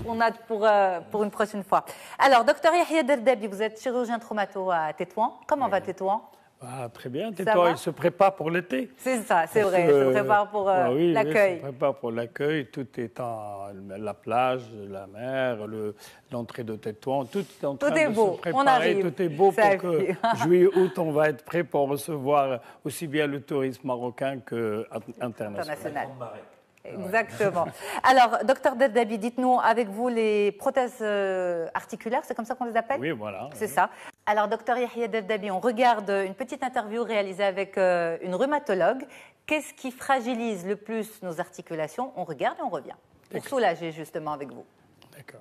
on a pour une prochaine fois. Alors, docteur Yahya Derdabi, vous êtes chirurgien traumato à Tétouan. Comment va Tétouan? Très bien, Tétouan, il se prépare pour l'été. C'est ça, c'est vrai, il se prépare pour l'accueil. Oui, il se prépare pour l'accueil, tout étant la plage, la mer, l'entrée de Tétouan, tout est en train de se préparer. On arrive. Tout est beau pour que juillet, août, on va être prêt pour recevoir aussi bien le tourisme marocain qu'international. Exactement. Alors, docteur Derdabi, dites-nous, avec vous, les prothèses articulaires, c'est comme ça qu'on les appelle? Oui, voilà. C'est ça. Alors, docteur Yahya Derdabi, on regarde une petite interview réalisée avec une rhumatologue. Qu'est-ce qui fragilise le plus nos articulations? On regarde et on revient. Pour soulager, justement, avec vous. D'accord.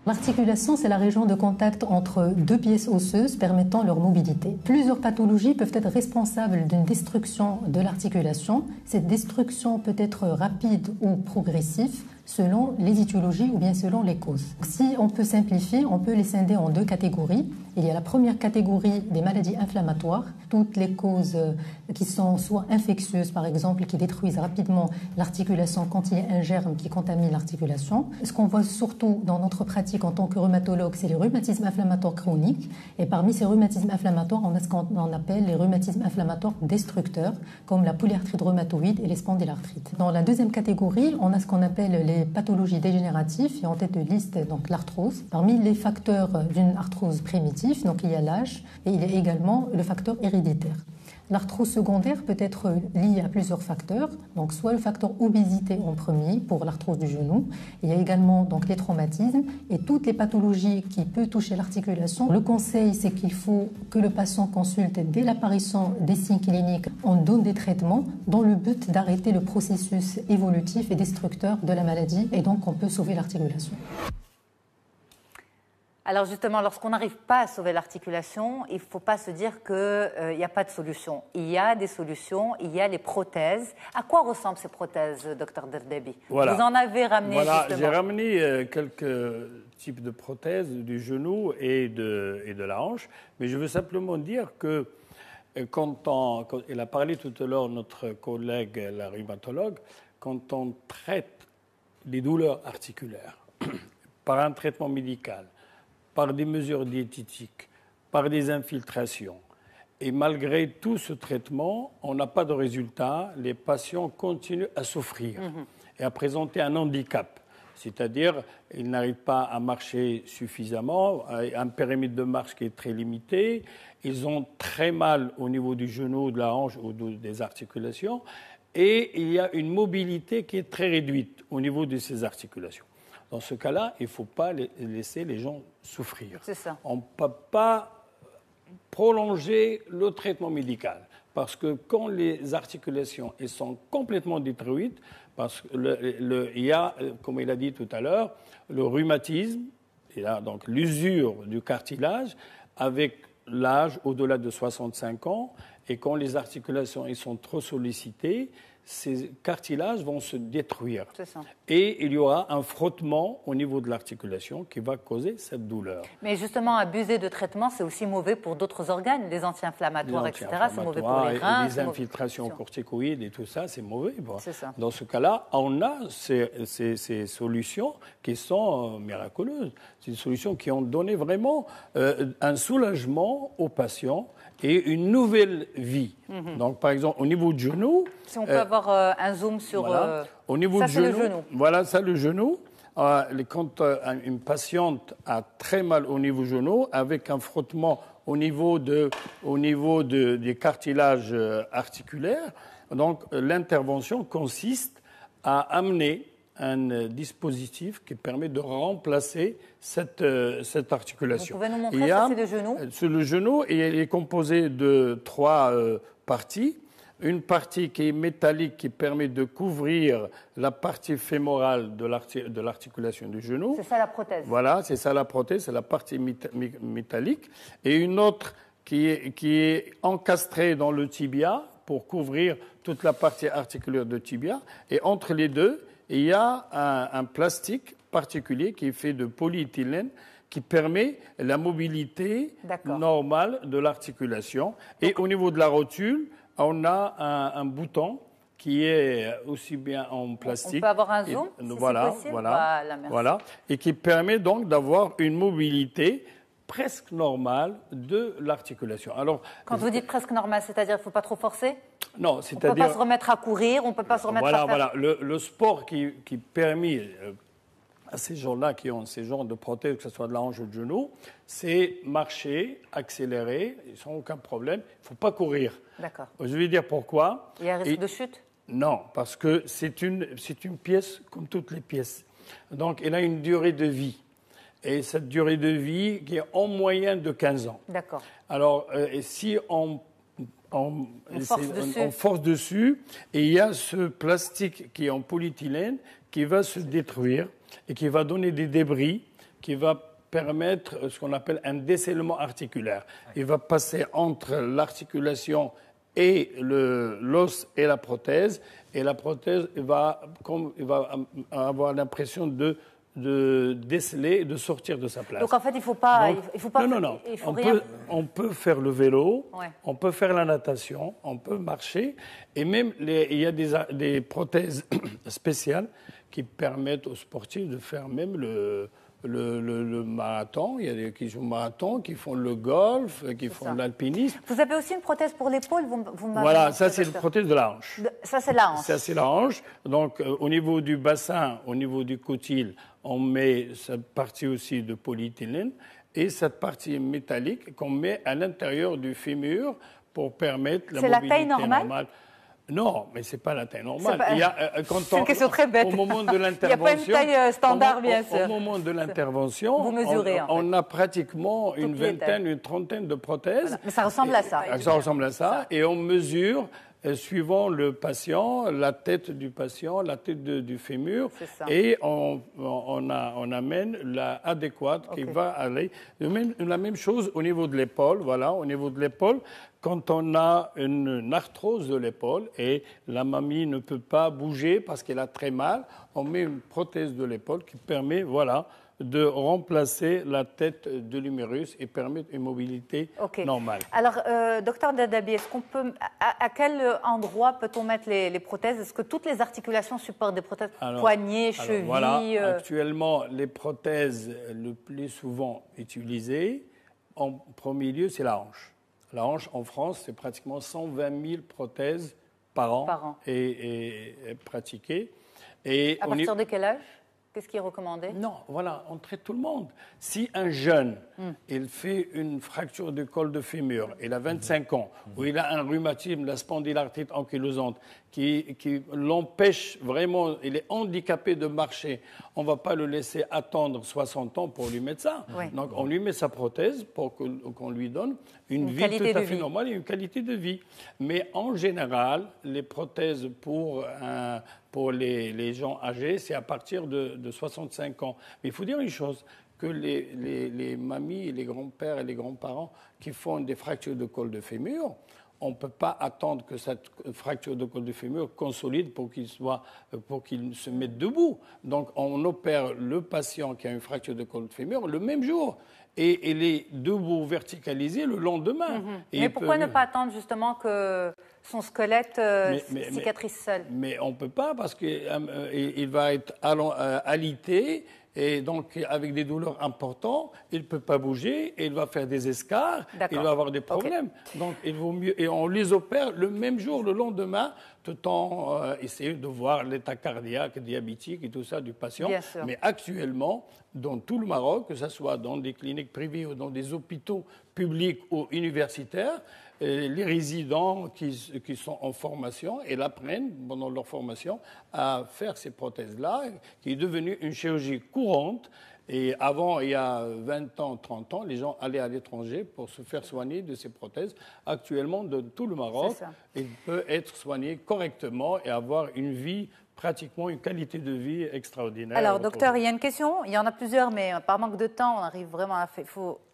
L'articulation, c'est la région de contact entre deux pièces osseuses permettant leur mobilité. Plusieurs pathologies peuvent être responsables d'une destruction de l'articulation. Cette destruction peut être rapide ou progressive selon les étiologies ou bien selon les causes. Si on peut simplifier, on peut les scinder en deux catégories. Il y a la première catégorie des maladies inflammatoires, toutes les causes qui sont soit infectieuses par exemple, qui détruisent rapidement l'articulation quand il y a un germe qui contamine l'articulation. Ce qu'on voit surtout dans notre pratique en tant que rhumatologue, c'est les rhumatismes inflammatoires chroniques. Et parmi ces rhumatismes inflammatoires, on a ce qu'on appelle les rhumatismes inflammatoires destructeurs, comme la polyarthrite rhumatoïde et les spondylarthrites. Dans la deuxième catégorie, on a ce qu'on appelle les pathologies dégénératives et en tête de liste donc l'arthrose. Parmi les facteurs d'une arthrose primitive, donc il y a l'âge et il y a également le facteur héréditaire. L'arthrose secondaire peut être liée à plusieurs facteurs, donc soit le facteur obésité en premier pour l'arthrose du genou, il y a également donc les traumatismes et toutes les pathologies qui peuvent toucher l'articulation. Le conseil, c'est qu'il faut que le patient consulte dès l'apparition des signes cliniques. On donne des traitements dans le but d'arrêter le processus évolutif et destructeur de la maladie et donc on peut sauver l'articulation. Alors justement, lorsqu'on n'arrive pas à sauver l'articulation, il ne faut pas se dire qu'il n'y a pas de solution. Il y a des solutions, il y a les prothèses. À quoi ressemblent ces prothèses, docteur Derdabi? Voilà. Vous en avez ramené justement. J'ai ramené quelques types de prothèses du genou et de la hanche, mais je veux simplement dire que quand il a parlé tout à l'heure, notre collègue, la rhumatologue, quand on traite les douleurs articulaires par un traitement médical, par des mesures diététiques, par des infiltrations. Et malgré tout ce traitement, on n'a pas de résultat. Les patients continuent à souffrir et à présenter un handicap. C'est-à-dire, ils n'arrivent pas à marcher suffisamment, un périmètre de marche qui est très limité. Ils ont très mal au niveau du genou, de la hanche ou des articulations. Et il y a une mobilité qui est très réduite au niveau de ces articulations. Dans ce cas-là, il ne faut pas laisser les gens souffrir. C'est ça. On ne peut pas prolonger le traitement médical. Parce que quand les articulations elles sont complètement détruites, parce qu'il y a, comme il a dit tout à l'heure, le rhumatisme, et là, donc l'usure du cartilage, avec l'âge au-delà de 65 ans, et quand les articulations elles sont trop sollicitées, ces cartilages vont se détruire. C'est ça. Et il y aura un frottement au niveau de l'articulation qui va causer cette douleur. Mais justement, abuser de traitement, c'est aussi mauvais pour d'autres organes, les anti-inflammatoires, etc. C'est mauvais pour les reins. Les infiltrations corticoïdes et tout ça, c'est mauvais. C'est ça. Dans ce cas-là, on a ces solutions qui sont miraculeuses. C'est des solutions qui ont donné vraiment un soulagement aux patients et une nouvelle vie. Donc, par exemple, au niveau du genou... Si on peut avoir un zoom sur... Voilà. Au niveau ça, du c'est le genou. Voilà, ça, le genou. Quand une patiente a très mal au niveau du genou, avec un frottement au niveau des cartilages articulaires, donc l'intervention consiste à amener un dispositif qui permet de remplacer cette articulation. Vous pouvez nous montrer, ça c'est le genou? C'est le genou et il est composé de 3 parties. Une partie qui est métallique qui permet de couvrir la partie fémorale de l'articulation du genou. C'est ça la prothèse? Voilà, c'est ça la prothèse, c'est la partie métallique. Et une autre qui est encastrée dans le tibia pour couvrir toute la partie articulaire du tibia. Et entre les deux, il y a un plastique particulier qui est fait de polyéthylène qui permet la mobilité normale de l'articulation. Et au niveau de la rotule, on a un bouton qui est aussi bien en plastique. On peut avoir un zoom, si voilà, c'est possible. voilà, merci. voilà, et qui permet donc d'avoir une mobilité presque normale de l'articulation. Alors, quand vous dites presque normal, c'est-à-dire qu'il ne faut pas trop forcer? Non, on ne c'est-à-dire... peut pas se remettre à courir, on ne peut pas se remettre à faire... Voilà, le sport qui permet à ces gens-là qui ont ces genres de prothèses, que ce soit de la hanche ou de genou, c'est marcher, accélérer, sans aucun problème. Il ne faut pas courir. D'accord. Je vais dire pourquoi. Il y a un risque de chute? Non, parce que c'est une pièce comme toutes les pièces. Donc, elle a une durée de vie. Et cette durée de vie qui est en moyenne de 15 ans. D'accord. Alors, si on force dessus, et il y a ce plastique qui est en polyéthylène qui va se détruire et qui va donner des débris, qui va permettre ce qu'on appelle un décèlement articulaire. Il va passer entre l'articulation et l'os et la prothèse va avoir l'impression de déceler, de sortir de sa place. Donc en fait, il faut pas. Non. On peut faire le vélo, on peut faire la natation, on peut marcher, et même il y a des prothèses spéciales qui permettent aux sportifs de faire même le marathon. Il y a des qui jouent le marathon, qui font le golf, qui font l'alpinisme. Vous avez aussi une prothèse pour l'épaule, voilà, ça c'est une prothèse de la hanche. Ça c'est la hanche. Ça c'est la hanche. Donc au niveau du bassin, au niveau du cotyle, on met cette partie aussi de polyéthylène et cette partie métallique qu'on met à l'intérieur du fémur pour permettre la mobilité normale. C'est la taille normale? Non, mais ce n'est pas la taille normale. C'est une question très bête. Au moment de l'intervention, il n'y a pas une taille standard, bien sûr. Au moment de l'intervention, vous mesurez, on a pratiquement une vingtaine, une trentaine de prothèses. Voilà. Mais ça ressemble à ça. Ça ressemble à ça. Et on mesure, suivant le patient, la tête du patient, la tête du fémur. Et on amène la adéquate qui va aller. La même chose au niveau de l'épaule. Voilà, au niveau de l'épaule. Quand on a une arthrose de l'épaule et la mamie ne peut pas bouger parce qu'elle a très mal, on met une prothèse de l'épaule qui permet, de remplacer la tête de l'humérus et permettre une mobilité normale. Alors, docteur Dadabi, à quel endroit peut-on mettre les prothèses? Est-ce que toutes les articulations supportent des prothèses? Poignets, chevilles? Voilà, actuellement, les prothèses le plus souvent utilisées, en premier lieu, c'est la hanche. La hanche, en France, c'est pratiquement 120 000 prothèses par an. Et pratiquées. Et à partir de quel âge? Qu'est-ce qui est recommandé? Non, on traite tout le monde. Si un jeune, il fait une fracture du col de fémur, il a 25 ans, ou il a un rhumatisme, la spondylarthrite ankylosante, qui l'empêche vraiment, il est handicapé de marcher, on ne va pas le laisser attendre 60 ans pour lui mettre ça. Donc on lui met sa prothèse pour qu'on lui donne une vie tout à fait normale et une qualité de vie. Mais en général, les prothèses pour les gens âgés, c'est à partir de 65 ans. Mais il faut dire une chose, que les mamies, les grands-pères et les grands-parents qui font des fractures de col de fémur, on ne peut pas attendre que cette fracture de col de fémur consolide pour qu'il se mette debout. Donc on opère le patient qui a une fracture de col de fémur le même jour. Et il est debout verticalisé le lendemain. Mais pourquoi ne pas attendre justement que son squelette cicatrise seul? Mais on ne peut pas parce qu'il va être alité et donc avec des douleurs importantes, il ne peut pas bouger, et il va faire des escarres, il va avoir des problèmes. Donc il vaut mieux, et on les opère le même jour, le lendemain, tout en essayant de voir l'état cardiaque, diabétique et tout ça du patient. Mais actuellement, dans tout le Maroc, que ce soit dans des cliniques privées ou dans des hôpitaux publics ou universitaires, les résidents qui sont en formation, ils apprennent pendant leur formation à faire ces prothèses-là, qui est devenue une chirurgie courante. Et avant, il y a 20 ans, 30 ans, les gens allaient à l'étranger pour se faire soigner de ces prothèses. Actuellement, dans tout le Maroc, il peut être soigné correctement et avoir une vie, pratiquement une qualité de vie extraordinaire. Alors, docteur, il y a une question, il y en a plusieurs, mais par manque de temps, on arrive vraiment à...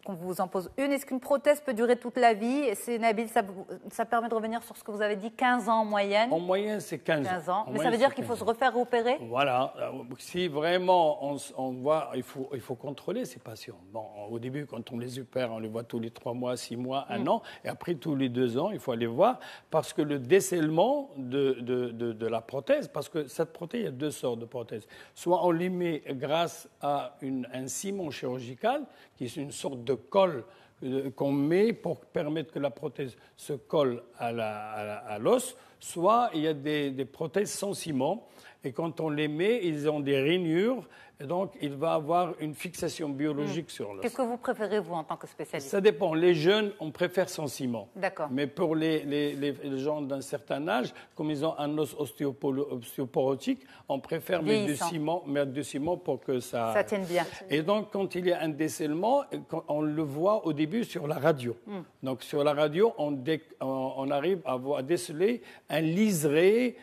qu'on vous en pose une. Est-ce qu'une prothèse peut durer toute la vie? C'est Nabil, ça permet de revenir sur ce que vous avez dit, 15 ans en moyenne. En moyenne, c'est 15 ans. Mais ça veut dire qu'il faut se refaire opérer? Voilà. Si vraiment on voit, il faut contrôler ces patients. Bon, au début, quand on les opère, on les voit tous les 3 mois, 6 mois, 1 an. Et après, tous les 2 ans, il faut aller voir. Parce que le décèlement de la prothèse, parce que cette prothèse, il y a 2 sortes de prothèses. Soit on les met grâce à un ciment chirurgical, qui est une sorte de colle qu'on met pour permettre que la prothèse se colle à l'os, soit il y a des prothèses sans ciment, et quand on les met, ils ont des rainures, et donc il va avoir une fixation biologique sur l'os. Qu'est-ce que vous préférez, vous, en tant que spécialiste? Ça dépend. Les jeunes, on préfère sans ciment. D'accord. Mais pour les gens d'un certain âge, comme ils ont un os ostéoporotique, on préfère mettre du ciment pour que ça tienne bien. Et donc, quand il y a un décèlement, on le voit au début sur la radio. Donc, sur la radio, on arrive à déceler un liseré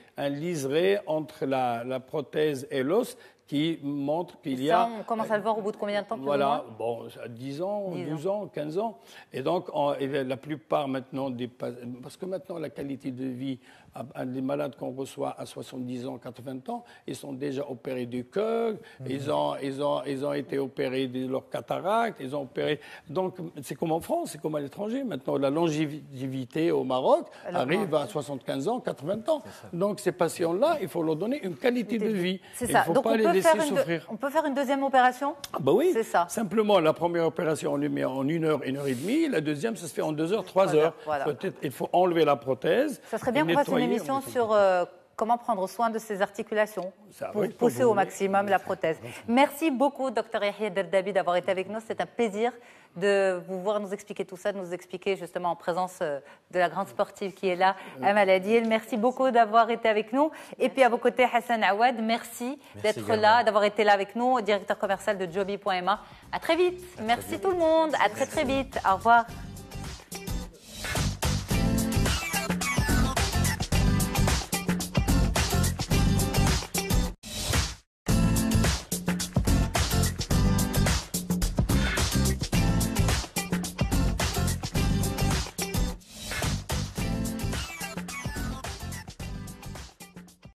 entre la prothèse et l'os, qui montre qu'il y a... Ça, on commence à le voir au bout de combien de temps? Voilà, bon, 10 ans, 12 ans, 15 ans. Et donc, la plupart maintenant, parce que maintenant, la qualité de vie, les malades qu'on reçoit à 70 ans, 80 ans, ils sont déjà opérés du cœur, ils ont été opérés de leur cataracte, ils ont opéré... Donc, c'est comme en France, c'est comme à l'étranger. Maintenant, la longévité au Maroc arrive à 75 ans, 80 ans. Donc, ces patients-là, il faut leur donner une qualité de vie. C'est ça. Il ne faut pas les laisser souffrir. On peut faire une deuxième opération? Bah oui, c'est ça. Simplement, la première opération, on les met en 1 heure, 1 heure et demie. La deuxième, ça se fait en 2 heures, 3 heures. Voilà. Peut-être il faut enlever la prothèse. Ça serait bien qu'on fasse une émission sur comment prendre soin de ces articulations pour pousser au maximum la prothèse. Merci beaucoup, Dr Yahia Derdabi, d'avoir été avec nous. C'est un plaisir de vous voir nous expliquer tout ça, de nous expliquer justement en présence de la grande sportive qui est là, Amal Adil. Merci beaucoup d'avoir été avec nous. Et puis à vos côtés, Hassan Awad, merci d'être là, d'avoir été là avec nous, directeur commercial de Joby.ma. À très vite. Merci tout le monde. À très vite. Au revoir.